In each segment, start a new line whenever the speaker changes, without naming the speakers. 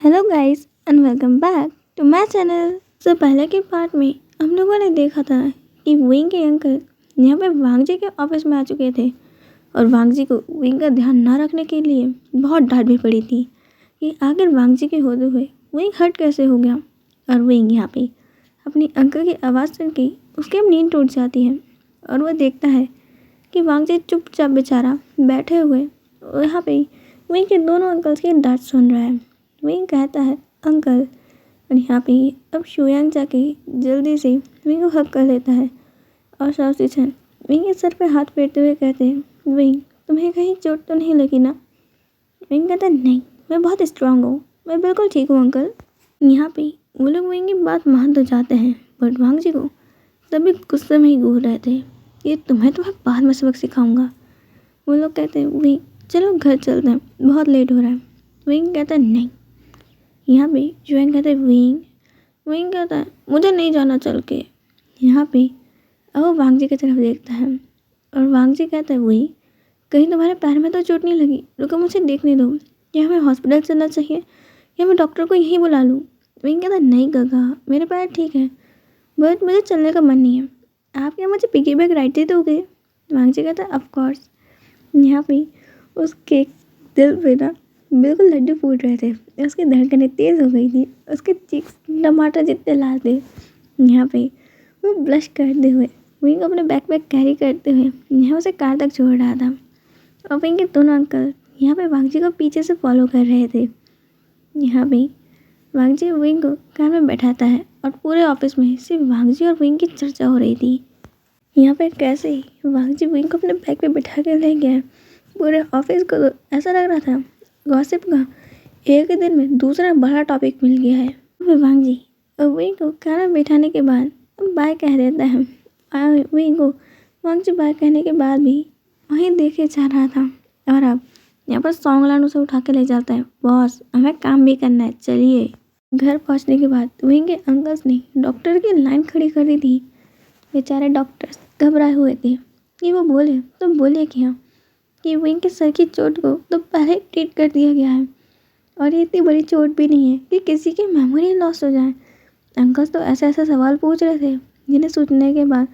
Hello guys and welcome back to my channel. तो पहले के पार्ट में हम लोगों ने देखा था कि विंग के अंकल यहाँ पे वांग जी के ऑफिस में आ चुके थे और वांग जी को विंग का ध्यान ना रखने के लिए बहुत डांट भी पड़ी थी कि आखिर वांग जी के होते हुए विंग हर्ट कैसे हो गया। और विंग यहाँ पे अपनी अंकल की आवाज़ सुन के उसकी अब नींद टूट जाती है और वह देखता है कि वांग जी चुपचाप बेचारा बैठे हुए यहाँ पे विंग के दोनों अंकल्स की डांट सुन रहा है। विंग कहता है अंकल, और यहाँ पे अब शुयांग जाके जल्दी से विंग को हक कर लेता है और शाओ सिचन विंग के सर पे हाथ फेरते हुए कहते हैं विंग तुम्हें कहीं चोट तो नहीं लगी ना। विंग कहता है नहीं, मैं बहुत स्ट्रांग हूँ, मैं बिल्कुल ठीक हूँ अंकल। यहाँ पे वो लोग विंग की बात मान तो जाते हैं बट वांग जी को तभी गुस्से में ही घूर रहे थे कि तुम्हें बाद में सबक सिखाऊंगा। वो लोग कहते हैं विंग चलो घर चलते हैं, बहुत लेट हो रहा है। विंग कहता है नहीं। यहाँ पे जुएंग कहता है विंग। विंग कहता है मुझे नहीं जाना चल के। यहाँ पे अब वो वांग जी की तरफ देखता है और वांग जी कहता है विंग कहीं तुम्हारे पैर में तो चोट नहीं लगी, रुको मुझे देखने दो, क्या हमें हॉस्पिटल चलना चाहिए या मैं डॉक्टर को यहीं बुला लूँ। विंग कहता है नहीं गगा, मेरे पैर ठीक है बट मुझे चलने का मन नहीं है, आप क्या मुझे पिगी बैग राइड दे दोगे। वांग जी कहता है ऑफकोर्स। यहाँ पे उसके दिल पे ना बिल्कुल लड्डू फूट रहे थे, उसकी धड़कनें तेज़ हो गई थी, उसके चीक्स टमाटर जितने लाल थे। यहाँ पे वो ब्लश करते हुए विंग अपने बैकपैक कैरी करते हुए यहाँ उसे कार तक छोड़ रहा था और विंग के दोनों अंकल यहाँ पे वांग जी को पीछे से फॉलो कर रहे थे। यहाँ पे वांग जी विंग को कार में बैठाता है और पूरे ऑफिस में सिर्फ वांग जी और विंग की चर्चा हो रही थी। यहाँ पे कैसे ही वांग जी विंग को अपने बैग पे बिठा कर ले गया, पूरे ऑफिस को तो ऐसा लग रहा था गॉसिप का एक ही दिन में दूसरा बड़ा टॉपिक मिल गया है। वांग जी और विंग को कार में बैठाने के बाद बाय कह देता है। विंग को वांग जी बाय कहने के बाद भी वहीं देखे जा रहा था और अब यहाँ पर सॉन्गलान उसे उठा के ले जाता है। बॉस हमें काम भी करना है, चलिए। घर पहुँचने के बाद विंग के अंकल्स ने डॉक्टर की लाइन खड़ी कर दी थी। बेचारे डॉक्टर्स घबराए हुए थे कि वो बोले तो बोले क्या कि विंग के सर की चोट को तो पहले ही ट्रीट कर दिया गया है और ये इतनी बड़ी चोट भी नहीं है कि किसी की मेमोरी लॉस हो जाए। अंकल तो ऐसे ऐसे सवाल पूछ रहे थे जिन्हें सुनने के बाद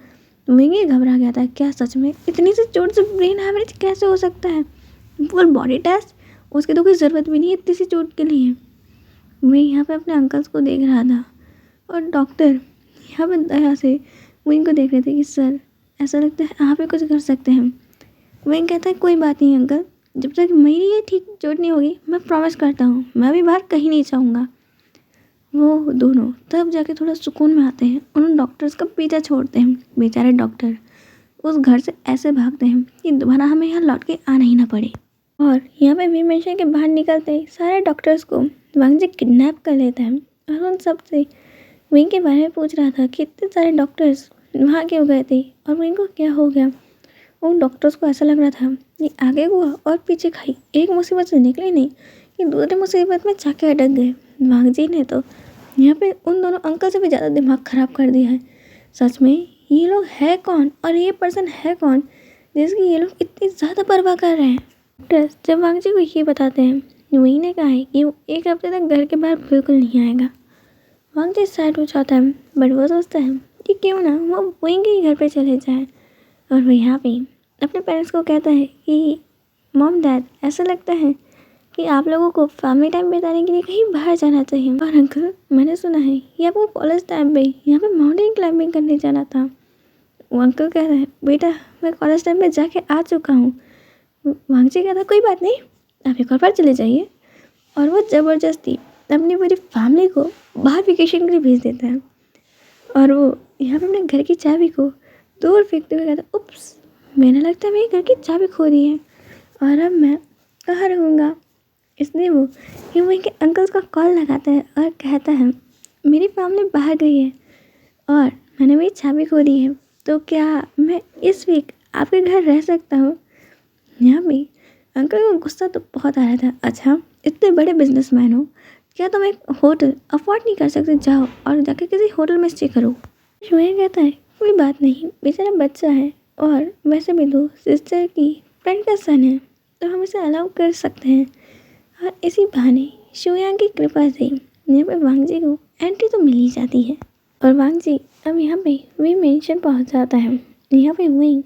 विंग ही घबरा गया था। क्या सच में इतनी सी चोट से ब्रेन हैमरेज कैसे हो सकता है, फुल बॉडी टेस्ट, उसकी तो कोई ज़रूरत भी नहीं है इतनी सी चोट के लिए। विंग यहाँ पे अपने अंकल्स को देख रहा था और डॉक्टर यहाँ पे दया से विंग को देख रहे थे कि सर ऐसा लगता है आप ही कुछ कर सकते हैं। विंग कहता है कोई बात नहीं अंकल, जब तक मेरी ये ठीक चोट नहीं होगी मैं प्रॉमिस करता हूँ मैं भी बाहर कहीं नहीं जाऊँगा। वो दोनों तब जाके थोड़ा सुकून में आते हैं, उन डॉक्टर्स का पीछा छोड़ते हैं। बेचारे डॉक्टर उस घर से ऐसे भागते हैं कि दोबारा हमें यहाँ लौट के आना ही ना पड़े। और यहाँ पे वी मेंशन के बाहर निकलते ही सारे डॉक्टर्स को वांग जी किडनैप कर लेता है और उन सब से विंग के बारे में पूछ रहा था कि इतने सारे डॉक्टर्स वहाँ क्यों गए थे और विंग को क्या हो गया। उन डॉक्टर्स को ऐसा लग रहा था कि आगे हुआ और पीछे खाई, एक मुसीबत से निकले नहीं कि दूसरी मुसीबत में जाके अटक गए। वांग जी ने तो यहाँ पे उन दोनों अंकल से भी ज़्यादा दिमाग ख़राब कर दिया है। सच में ये लोग है कौन और ये पर्सन है कौन जिसकी ये लोग इतनी ज़्यादा परवाह कर रहे हैं। डॉक्टर्स जब वांग जी को ये बताते हैं वही ने कहा है कि वो एक हफ्ते तक घर के बाहर बिल्कुल नहीं आएगा। वांग जी सैड हो जाता है बट वो सोचता है कि क्यों ना वो विंग के घर पे चले जाए और वो यहाँ पे अपने पेरेंट्स को कहता है कि मॉम डैड ऐसा लगता है कि आप लोगों को फैमिली टाइम बिताने के लिए कहीं बाहर जाना चाहिए। और अंकल मैंने सुना है कि आपको कॉलेज टाइम पे यहाँ पे माउंटेन क्लाइंबिंग करने जाना था। वो अंकल कह रहे हैं बेटा मैं कॉलेज टाइम पे जाके आ चुका हूँ। वांग जी कहता कोई बात नहीं, आप एक और बार चले जाइए। और वो ज़बरदस्ती अपनी पूरी फैमिली को बाहर वेकेशन के लिए भेज देता है और वो यहाँ पे अपने घर की चाबी को दूर फेंकते हुए कहता उप्स, मैंने लगता है मेरे घर की चाबी खो दी है और अब मैं कहाँ रहूँगा। इसलिए वो वहीं के अंकल्स का कॉल लगाता है और कहता है मेरी फैमिली बाहर गई है और मैंने मेरी चाबी खो दी है, तो क्या मैं इस वीक आपके घर रह सकता हूँ। यहाँ पे अंकल को गुस्सा तो बहुत आ रहा था। अच्छा इतने बड़े बिजनेसमैन हो, क्या तुम एक होटल अफोर्ड नहीं कर सकते, जाओ और जाके किसी होटल में स्टे करो। शुएं कहता है कोई बात नहीं, बेचारा बच्चा है और वैसे भी दो सिस्टर की फ्रेंड का सन है तो हम इसे अलाउ कर सकते हैं। और इसी बहाने शुयांग की कृपा से यहाँ पे वांग जी को एंट्री तो मिल ही जाती है और वांग जी अब यहाँ पे वी मेंशन पहुँच जाता है। यहाँ पे विंग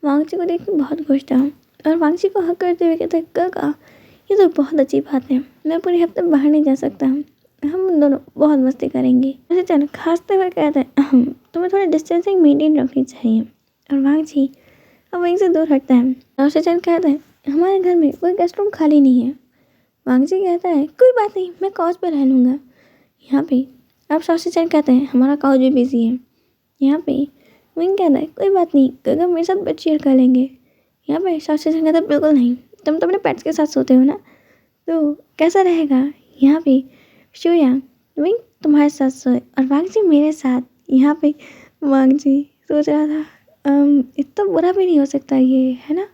वांग जी को देख के बहुत खुश था और वांग जी को हक करते हुए कहता है, काका ये तो बहुत अच्छी बात है, मैं पूरे हफ्ते बाहर नहीं जा सकता, हम दोनों बहुत मस्ती करेंगे। ऐसे चल खांसते हुए कहता है, तुम्हें थोड़ी डिस्टेंसिंग मेंटेन रखनी चाहिए। और वांग जी अब वहीं से दूर हटता है और सचिन कहता है, हमारे घर में कोई गेस्ट रूम खाली नहीं है। वांग जी कहता है, कोई बात नहीं, मैं काउच पर रह लूँगा। यहाँ पे अब सचिन कहते हैं, हमारा काउच भी बिजी है। यहाँ पे विंग कहता है, कोई बात नहीं, गगन मेरे साथ बेड शेयर कर लेंगे। यहाँ पे सचिन कहता है, बिल्कुल नहीं, तुम तो अपने पेट्स के साथ सोते हो ना, तो कैसा रहेगा। यहाँ पे शुयांग विंग तुम्हारे साथ सोए और वांग जी मेरे साथ। यहाँ पे वांग जी सोच रहा था, इतना बुरा भी नहीं हो सकता ये, है ना,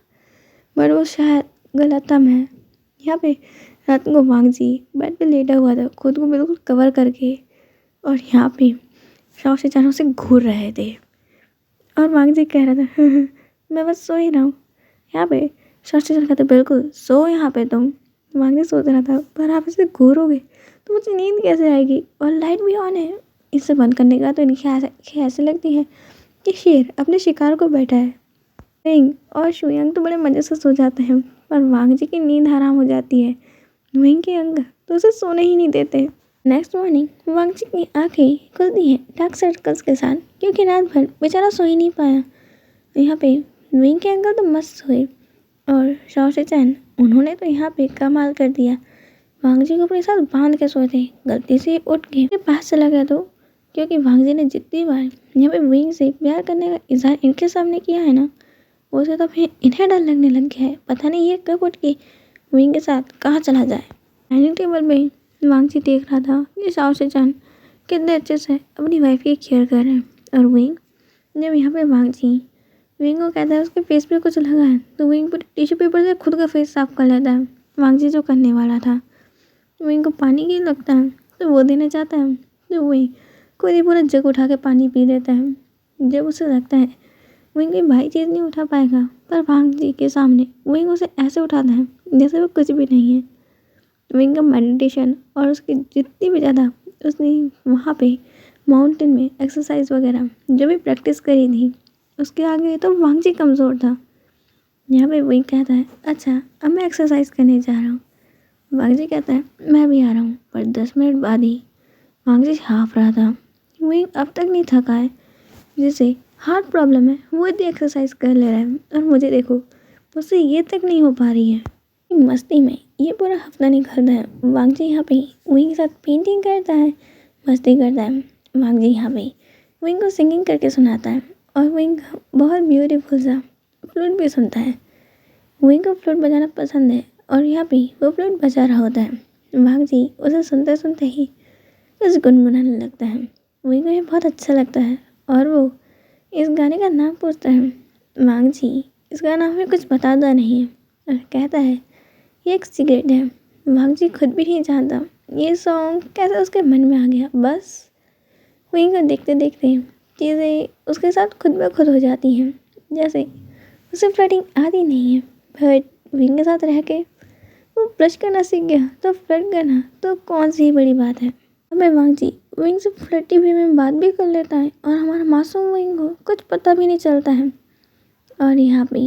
पर वो शायद गलतम है। यहाँ पे रात को वांग जी बेड पे लेटा हुआ था, खुद को बिल्कुल कवर करके, और यहाँ पे शौक से चारों से घूर रहे थे और वांग जी कह रहा था, मैं बस सो ही रहा हूँ। यहाँ पे शौक से कहते, बिल्कुल सो यहाँ पे तुम। वांग जी सोच रहा था, पर आप ऐसे घूरोगे तो मुझे नींद कैसे आएगी, और लाइट भी ऑन है। इसे बंद करने का तो इनकी आँखें ऐसे लगती हैं कि शेर अपने शिकार को बैठा है। विंग और शुयांग तो बड़े मज़े से सो जाते हैं, पर वांग जी की नींद हराम हो जाती है। विंग के अंग तो उसे सोने ही नहीं देते। नेक्स्ट मॉर्निंग वांग जी की आंखें खुलती हैं डार्क सर्कल्स के साथ, क्योंकि रात भर बेचारा सो ही नहीं पाया। यहाँ पे विंग के अंकल तो मस्त सोए और शॉ से चैन उन्होंने तो यहाँ पे कमाल कर दिया। वांग जी को अपने साथ बांध के सोए थे, गलती से उठ के पास चला गया तो, क्योंकि वांग जी ने जितनी बार यहाँ पे विंग से प्यार करने का इजहार इनके सामने किया है ना, उसे तो फिर इन्हें डर लगने लग गया है। पता नहीं ये कब उठ के विंग के साथ कहाँ चला जाए। डाइनिंग टेबल में वांग जी देख रहा था कि शॉ से चैन कितने अच्छे से अपनी वाइफ की केयर कर रहे हैं, और विंग जब यहाँ पे वांग जी विंग को कहता है उसके फेस पे कुछ लगा है, तो विंग पूरे टिश्यू पेपर से खुद का फेस साफ कर लेता है। वांग जी जो करने वाला था, विंग को पानी की लगता है तो वो देना चाहता है, तो विंग खुद ही पूरा जग उठा के पानी पी लेता है। जब उसे लगता है विंग की भाई चीज़ नहीं उठा पाएगा, पर वांग जी के सामने विंग उसे ऐसे उठाता है जैसे वो कुछ भी नहीं है। विंग का मेडिटेशन और उसकी जितनी भी ज़्यादा उसने वहाँ पे माउंटेन में एक्सरसाइज वगैरह जो भी प्रैक्टिस करी थी, उसके आगे तो वांग जी कमज़ोर था। यहाँ पे विंग कहता है, अच्छा अब मैं एक्सरसाइज करने जा रहा हूँ। वांग जी कहता है, मैं भी आ रहा हूँ, पर 10 मिनट बाद ही। वांग जी हाँफ रहा था। विंग अब तक नहीं थका है, जिसे हार्ट प्रॉब्लम है वो इतनी एक्सरसाइज कर ले रहा है, और मुझे देखो मुझसे ये तक नहीं हो पा रही है। मस्ती में ये पूरा हफ्ता निकलता है। वांग जी यहाँ पे विंग के साथ पेंटिंग करता है, मस्ती करता है। वांग जी यहाँ पे विंग को सिंगिंग करके सुनाता है, और विंग बहुत ब्यूटीफुल सा फ्लूट भी सुनता है। विंग को फ्लूट बजाना पसंद है, और यहाँ पे वो फ्लूट बजा रहा होता है। वांग जी उसे सुनते सुनते ही कुछ गुनगुनाने लगता है। विंग को ये बहुत अच्छा लगता है, और वो इस गाने का नाम पूछता है। वांग जी इस गाना हमें कुछ बताता नहीं है, और कहता है ये एक सीक्रेट है। वांग जी खुद भी नहीं जानता ये सॉन्ग कैसे उसके मन में आ गया। बस विंग को देखते देखते चीज़ें उसके साथ खुद ब खुद हो जाती हैं, जैसे उसे फ्लर्टिंग आती नहीं है, बट विंग के साथ रह के वो ब्रश करना सीख गया, तो फ्लर्ट करना तो कौन सी ही बड़ी बात है। हमें वांग जी विंग से फ्लर्टी वे में बात भी कर लेता है, और हमारा मासूम विंग को कुछ पता भी नहीं चलता है। और यहाँ पे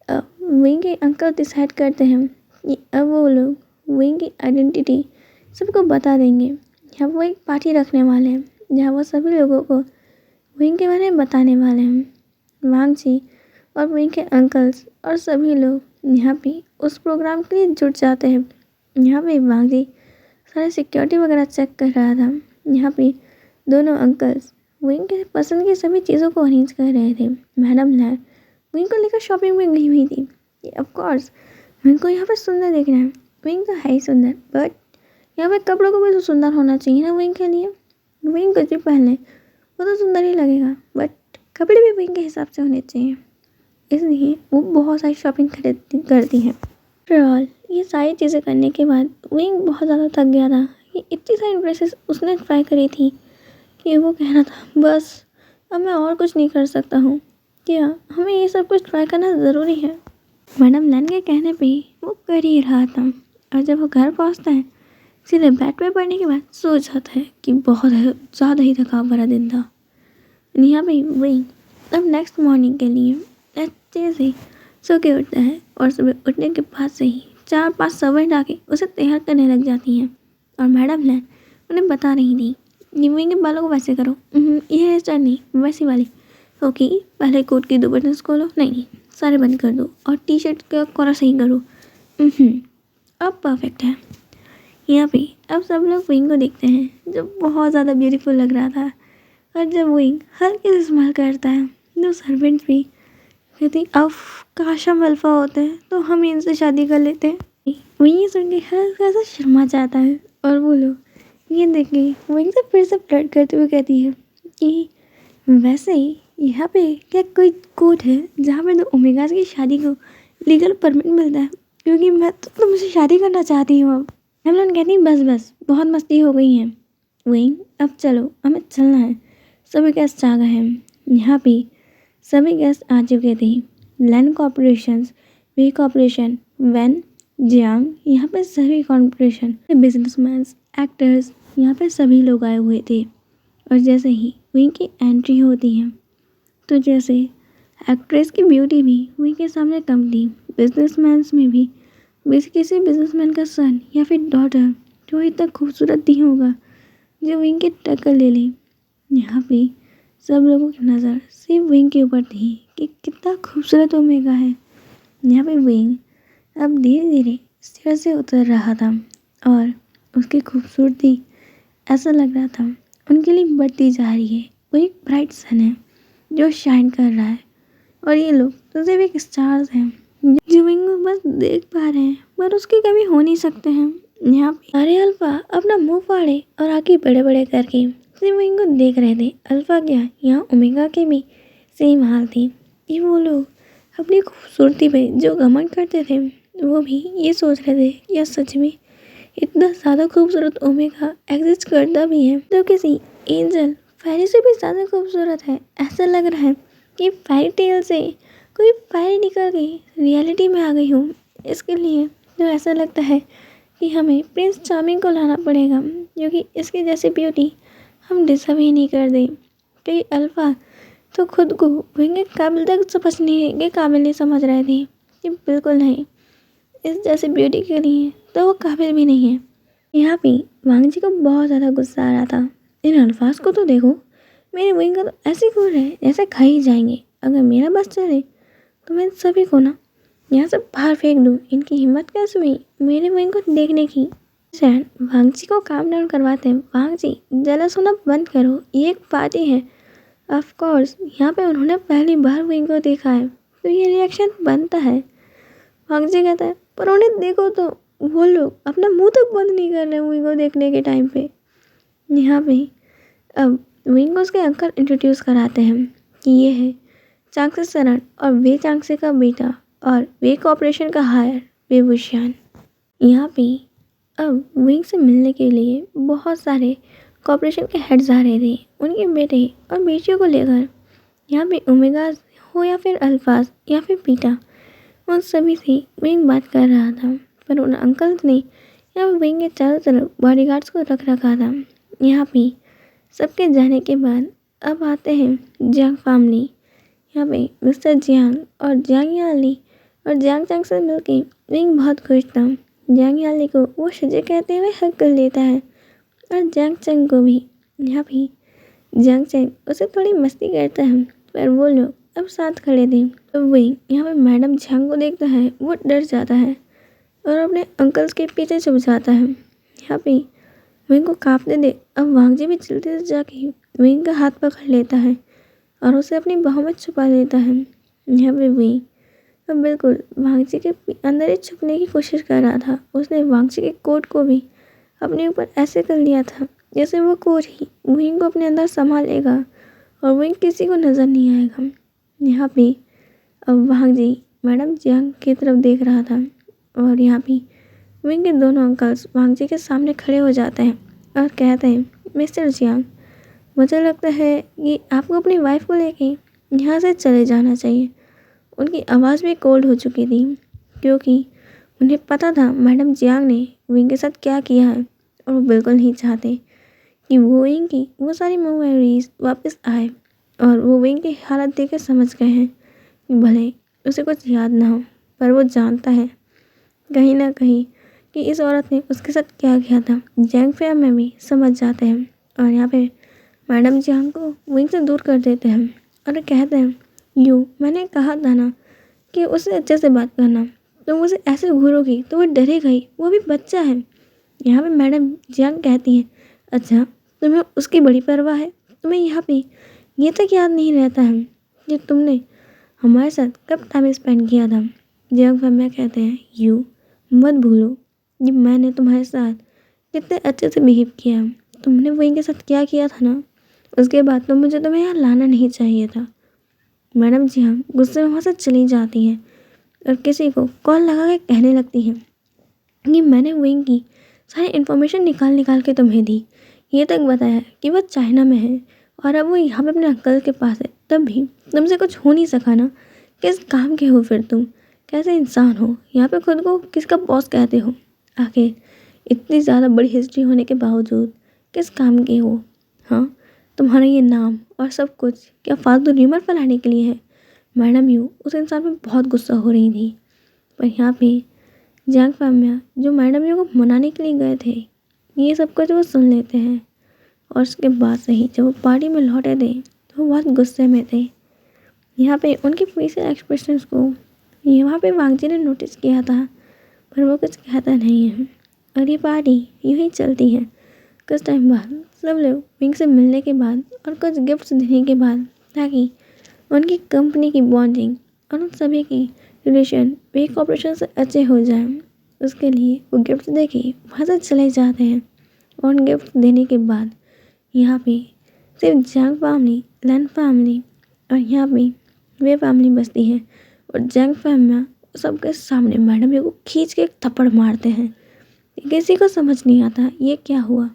विंग के अंकल डिसाइड करते हैं कि अब वो लोग विंग की आइडेंटिटी सबको बता देंगे। यहाँ वो एक पार्टी रखने वाले हैं जहाँ वो सभी लोगों को विंग के बारे में बताने वाले हैं। वांग जी और विंग के अंकल्स और सभी लोग यहाँ पे उस प्रोग्राम के लिए जुट जाते हैं। यहाँ पे वांग जी सारे सिक्योरिटी वगैरह चेक कर रहा था। यहाँ पे दोनों अंकल्स विंग के पसंद की सभी चीज़ों को अरेंज कर रहे थे। मैडम लैन विंग को लेकर शॉपिंग में गई हुई थी। ऑफ कोर्स विंग को यहाँ पे सुंदर दिख रहा है, विंग तो है ही सुंदर, बट यहाँ पे कपड़ों को भी तो सुंदर होना चाहिए ना विंग के लिए। विंग कुछ भी पहने वो तो सुंदर ही लगेगा, बट कपड़े भी विंग के हिसाब से होने चाहिए। इसलिए वो बहुत सारी शॉपिंग करती है। आफ्टरऑल ये सारी चीज़ें करने के बाद विंग बहुत ज़्यादा थक गया था। ये इतनी सारी ड्रेसेस उसने ट्राई करी थी कि वो कह रहा था, बस अब मैं और कुछ नहीं कर सकता हूँ, क्या हमें ये सब कुछ ट्राई करना ज़रूरी है। मैडम लैन के कहने पे वो कर ही रहा था, और जब वो घर पहुँचता है सीधे बेड पे पड़ने के बाद सो जाता है कि बहुत ज़्यादा ही थकाव भरा दिन था। यहाँ पे वही अब नेक्स्ट मॉर्निंग के लिए अच्छे से सो के उठता है और सुबह उठने के बाद से ही 4-5 सर्वेंट आके उसे तैयार करने लग जाती हैं और मैडम ने उन्हें बता रही थी कि विंग के बालों को वैसे करो, ये हेयर स्टाइल नहीं, वैसी वाली। ओके, पहले कोट की 2 बटन्स खोलो, नहीं सारे बंद कर दो और टी शर्ट का कॉलर सही करो। अब परफेक्ट है। यहाँ पे अब सब लोग विंग को देखते हैं जो बहुत ज़्यादा ब्यूटीफुल लग रहा था। और जब विंग हल्के से स्माइल करता है तो सर्वेंट भी कहती अब काश हम अल्फा होते हैं तो हम इनसे शादी कर लेते हैं। विंग ये सुन के हल्का सा शर्मा जाता है और वो लोग ये देख के विंग से फिर से फ्लर्ट करते हुए कहती है कि वैसे ही यहाँ पे क्या कोई कोर्ट है जहाँ पे 2 ओमेगास की शादी को लीगल परमिट मिलता है, क्योंकि मैं तो तुमसे शादी करना चाहती हूँ। अब हेमलन कहती बस बहुत मस्ती हो गई है विंग, अब चलो हमें चलना है। सभी गेस्ट आ गए हैं। यहाँ पे सभी गेस्ट आ चुके थे। लैंड कॉर्पोरेशन, वे कॉर्पोरेशन, वैन, जियांग, यहाँ पे सभी कॉर्पोरेशन, बिजनेसमैन, एक्टर्स, यहाँ पे सभी लोग आए हुए थे। और जैसे ही विंग की एंट्री होती है तो जैसे एक्ट्रेस की ब्यूटी भी विंग के सामने कम थी। बिजनेसमैन्स में भी किसी बिजनेसमैन का सन या फिर डॉटर जो इतना खूबसूरत नहीं होगा जो विंग की टक्कर ले ले। यहाँ पे सब लोगों की नज़र सिर्फ विंग के ऊपर थी कि कितना खूबसूरत ओमेगा है। यहाँ पे विंग अब धीरे धीरे स्टेयर से उतर रहा था और उसकी खूबसूरती ऐसा लग रहा था उनके लिए बढ़ती जा रही है। वो एक ब्राइट सन है जो शाइन कर रहा है और ये लोग तो सिर्फ एक स्टार्स हैं जो विंग को बस देख पा रहे हैं पर उसकी कभी हो नहीं सकते हैं। यहाँ पे सारे अल्फा अपना मुंह फाड़े और आंखें बड़े बड़े करके सिर्फ विंग को देख रहे थे। अल्फा क्या, यहाँ ओमेगा के भी सेम हाल थी कि वो लोग अपनी खूबसूरती पे जो घमंड करते थे वो भी ये सोच रहे थे कि यह सच में इतना ज़्यादा खूबसूरत ओमेगा एग्जिस्ट करता भी है तो किसी एंजल फेरी से भी ज़्यादा खूबसूरत है। ऐसा लग रहा है कि फेरी टेल से कोई फेरी निकल गई रियलिटी में आ गई हूँ। इसके लिए तो ऐसा लगता है कि हमें प्रिंस चार्मिंग को लाना पड़ेगा क्योंकि इसकी जैसी ब्यूटी हम डिजर्व ही नहीं कर दें। कई अल्फा तो खुद को विंग के काबिल तक समझने के काबिल नहीं समझ रहे थे कि बिल्कुल नहीं, इस जैसी ब्यूटी के लिए तो वो काबिल भी नहीं है। यहाँ पे वांग जी को बहुत ज़्यादा गुस्सा आ रहा था। इन अल्फाज को तो देखो, मेरे विंग को तो ऐसे घूर रहे हैं जैसे खा ही जाएंगे। अगर मेरा बस चले तो मैं सभी को ना यहाँ से बाहर फेंक दूँ। इनकी हिम्मत कैसे हुई मेरे विंग को देखने की। सैन वांग जी को काम डाउन करवाते हैं। वांग जी जलस होना बंद करो, ये एक पार्टी है। ऑफ कोर्स यहाँ पे उन्होंने पहली बार विंग को देखा है तो ये रिएक्शन बनता है। वांग जी कहता है पर उन्हें देखो तो वो लोग अपना मुंह तक बंद नहीं कर रहे विंग को देखने के टाइम पे। यहाँ पे अब विंग को उसके अंकल इंट्रोड्यूस कराते हैं कि ये है चांगसे सरन और वे चांगसे का बेटा और वे कॉर्पोरेशन का हायर वे वुशियान। यहाँ पे अब विंग से मिलने के लिए बहुत सारे कॉर्पोरेशन के हेड्स आ रहे थे उनके बेटे और बेटियों को लेकर। यहाँ पे ओमेगास हो या फिर अल्फाज या फिर पीटा, उन सभी से विंग बात कर रहा था पर उन अंकल्स ने यहाँ पे विंग के चारों तरफ बॉडीगार्ड्स को रख रखा था। यहाँ पे सबके जाने के बाद अब आते हैं जियांग फैमिली। यहाँ पे मिस्टर जियांग और जियांग याली और जियांग चंग से मिलके विंग बहुत खुश था। जियांग याली को वो शजे कहते हुए हक कर लेता है और जियांग चंग को भी। यहाँ पे जियांग चंग उसे थोड़ी मस्ती करता है पर वो लोग अब साथ खड़े थे। तो विंग यहाँ पे मैडम जियांग को देखता है, वो डर जाता है और अपने अंकल्स के पीछे छुप जाता है। यहाँ पे विंग को कांपने दे अब वांग जी भी जल्दी से जाके विंग का हाथ पकड़ लेता है और उसे अपनी बाहों में छुपा लेता है। यहाँ पे विंग अब बिल्कुल वांग जी के अंदर ही छुपने की कोशिश कर रहा था। उसने वांग जी के कोट को भी अपने ऊपर ऐसे कर लिया था जैसे वो कोट ही विंग को अपने अंदर संभालेगा और विंग किसी को नज़र नहीं आएगा। यहाँ पे अब वांग जी मैडम जियांग की तरफ देख रहा था और यहाँ पे विंग के दोनों अंकल्स वांग जी के सामने खड़े हो जाते हैं और कहते हैं मिस्टर जियांग, मुझे लगता है कि आपको अपनी वाइफ को लेके यहाँ से चले जाना चाहिए। उनकी आवाज़ भी कोल्ड हो चुकी थी क्योंकि उन्हें पता था मैडम जियांग ने विंग के साथ क्या किया है और वो बिल्कुल नहीं चाहते कि वो विंग की वो सारी मेमोरीज वापस आए। और वो विंग की हालत देख कर समझ गए हैं कि भले उसे कुछ याद ना हो, पर वो जानता है कहीं ना कहीं कि इस औरत ने उसके साथ क्या किया था। जैंग फैम में भी समझ जाते हैं और यहाँ पे मैडम जियांग को विंग से दूर कर देते हैं और कहते हैं, मैंने कहा था ना कि उससे अच्छे से बात करना, तुम उसे ऐसे घूरोगी तो वो डरेगा ही, वो भी बच्चा है। यहाँ पे मैडम जियांग कहती हैं, अच्छा तुम्हें उसकी बड़ी परवाह है, तुम्हें यहाँ पे ये तक याद नहीं रहता है कि तुमने हमारे साथ कब टाइम स्पेंड किया था। जियांग फैमिया कहते हैं, मत भूलो कि मैंने तुम्हारे साथ कितने अच्छे से बिहेव किया। तुमने वो इनके साथ क्या किया था ना, उसके बाद तो मुझे तुम्हें यहाँ लाना नहीं चाहिए था। मैडम जी हाँ गुस्से में वहाँ से चली जाती हैं और किसी को कॉल लगा के कहने लगती हैं कि मैंने विंग की सारी इन्फॉर्मेशन निकाल निकाल के तुम्हें दी, ये तक बताया कि वो चाइना में है और अब वो यहाँ पे अपने अंकल के पास है, तब भी तुमसे कुछ हो नहीं सका ना। किस काम के हो फिर तुम, कैसे इंसान हो, यहाँ पे खुद को किसका बॉस कहते हो। आखिर इतनी ज़्यादा बड़ी हिस्ट्री होने के बावजूद किस काम के हो। हाँ, तुम्हारा ये नाम और सब कुछ क्या फालतू र्यूमर फैलाने के लिए है। मैडम यू उस इंसान पर बहुत गुस्सा हो रही थी, पर यहाँ पे जियांग फैमिया जो मैडम यू को मनाने के लिए गए थे, ये सब कुछ वो सुन लेते हैं। और उसके बाद से ही जब वो पार्टी में लौटे थे तो वो बहुत गुस्से में थे। यहाँ पे उनके फेशियल एक्सप्रेशंस को यहाँ पे वांगजी ने नोटिस किया था, पर वो कुछ कहता नहीं है। और ये पार्टी यूँ ही चलती है। कुछ टाइम बाद सब लोग विंग से मिलने के बाद और कुछ गिफ्ट्स देने के बाद, ताकि उनकी कंपनी की बॉन्डिंग और उन सभी की रिलेशन वे कॉपरेशन से अच्छे हो जाए, उसके लिए वो गिफ्ट दे के वहाँ से चले जाते हैं। और उन गिफ्ट देने के बाद यहाँ पे सिर्फ जैंग फैमिली, लैन फैमिली और यहाँ पे वे फैमिली बसती है। और जैंग फैमिली सबके सामने मैडम यू को खींच के एक थप्पड़ मारते हैं। किसी को समझ नहीं आता ये क्या हुआ,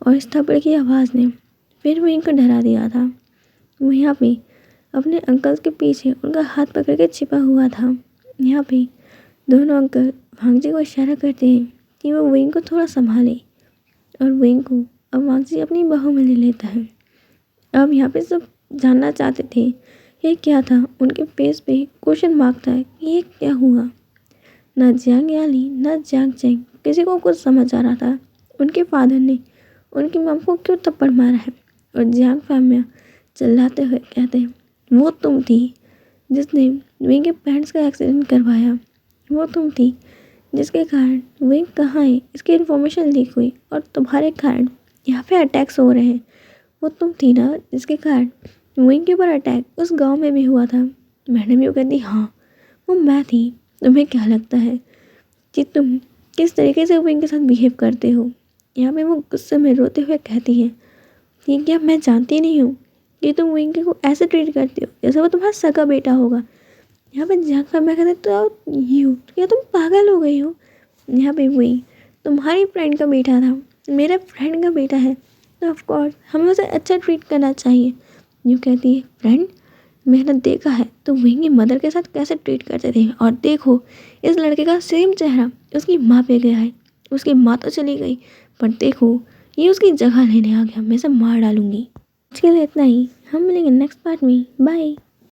और इस थप्पड़ की आवाज़ ने फिर भी इनको डरा दिया था। वो यहाँ पे अपने अंकल के पीछे उनका हाथ पकड़ के छिपा हुआ था। यहाँ पे दोनों अंकल वांगजी को इशारा करते हैं कि वो विंग को थोड़ा संभाले, और विंग को अब वांगजी अपनी बाहों में ले लेता है। अब यहाँ पे सब जानना चाहते थे ये क्या था, उनके फेस पे क्वेश्चन मार्क था कि ये क्या हुआ। ना जियांग याली ना जियांग चेंग किसी को कुछ समझ आ रहा था उनके फादर ने उनकी मम को क्यों थप्पड़ मारा है। और जियांग फैमिया चिल्लाते हुए कहते हैं, वो तुम थी जिसने विंग के पेरेंट्स का एक्सीडेंट करवाया, वो तुम थी जिसके कारण विंग कहाँ है इसकी इन्फॉर्मेशन लीक हुई और तुम्हारे कारण यहाँ पे अटैक्स हो रहे हैं। वो तुम थी ना जिसके कारण विंग के ऊपर अटैक उस गांव में भी हुआ था। मैडम यू कहती, हाँ वो मैं थी। तुम्हें क्या लगता है कि तुम किस तरीके से विंग के साथ बिहेव करते हो। यहाँ पे वो गुस्से में रोते हुए कहती है कि क्या मैं जानती नहीं हूँ कि तुम विंग को ऐसे ट्रीट करते हो जैसे वो तुम्हारा सगा बेटा होगा। यहाँ पे झांका मैं कहते तो यू क्या तुम पागल हो गई हो। यहाँ पे विंग तुम्हारी फ्रेंड का बेटा था, मेरे फ्रेंड का बेटा है, तो ऑफकोर्स हमें उसे अच्छा ट्रीट करना चाहिए। यूँ कहती है, फ्रेंड मैंने देखा है तो विंग की मदर के साथ कैसे ट्रीट करते थे, और देखो इस लड़के का सेम चेहरा उसकी माँ पे गया है। उसकी माँ तो चली गई, पर देखो ये उसकी जगह लेने आ गया, मैं इसे मार डालूंगी। आज के लिए इतना ही, हम मिलेंगे नेक्स्ट पार्ट में। बाय।